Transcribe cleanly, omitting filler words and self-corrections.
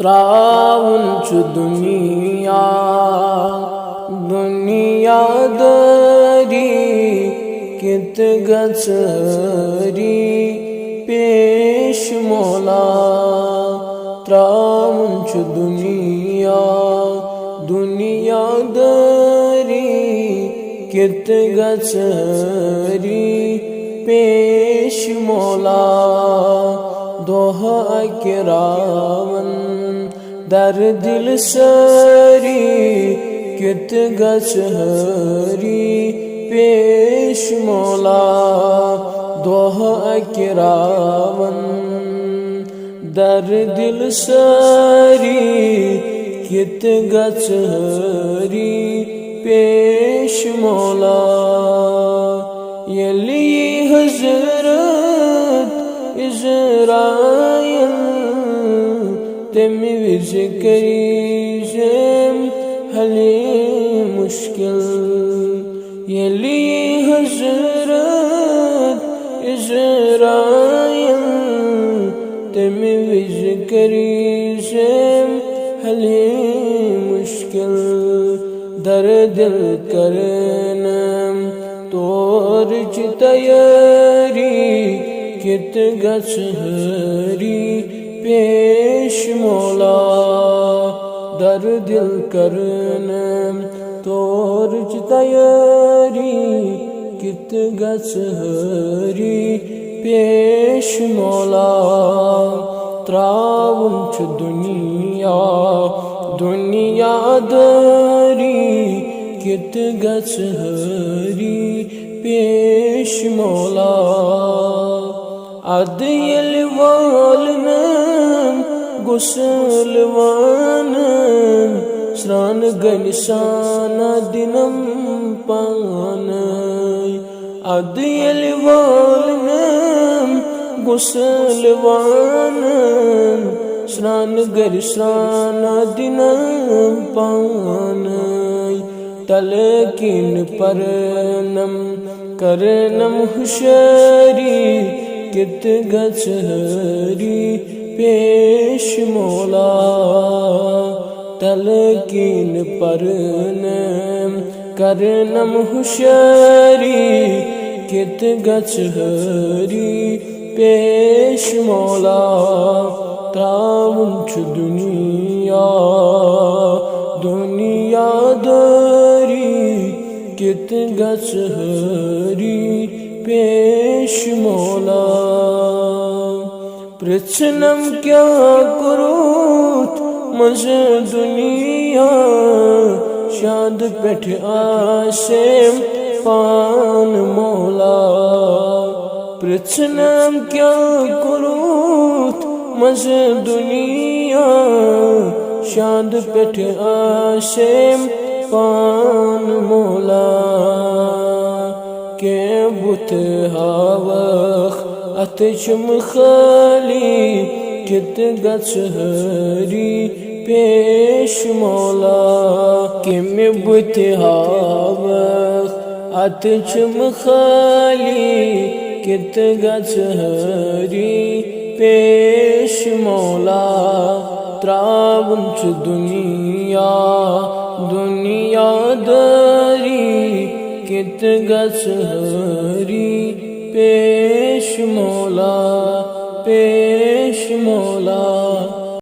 त्रावुन छु दुनिया दुनियादारी कित गचरी पेश मौला। त्रावुन छु दुनिया दुनियादारी कित गचरी पेश मौला। दोहा किरावन दर दिल सरी कित गचरी पेश मौला। दोहा किरावन दर दिल सरी कित गचरी पेश मौला। यली हजरत इज़राइल तमी विज करीजम हले मुश्किल। यली हजरत इज़राइल तमी विज करीजम हले मुश्किल। दर दिल करनम तोर च तैयारी कित गचरी पेश मौला। दर दिल करनम तोर च तैयारी कित गचरी पेश मौला। त्रावुन छु दुनिया दुनियादारी कित गचरी पेश मौला। अदयल वालनम गुसल वानम स्नान गनिशाना दिनम पान। अदयल वालनम गुसल वानम स्नान गनिशाना दिनम पान। तलकिन परनम करनम हुशरी कित गचरी पेश मौला। तलकिन परनम करनम हुशरी कित गचरी पेश मौला। त्रावुन छु दुनिया दुनियादारी कित गचरी पेश मौला। पृछनम क्या करूत मज दुनिया शाद पेठ आशेम पान मौला। पृछनम क्या करूत मज दुनिया शाद पेठ आशेम पान मौला। के बुत हावख अतचम खाली कित गचरी पेश मौला। के में बुत हावख अतचम खाली कित गचरी पेश मौला। त्रावुन छु दुनिया दुनियादारी कित गचरी पेश मौला।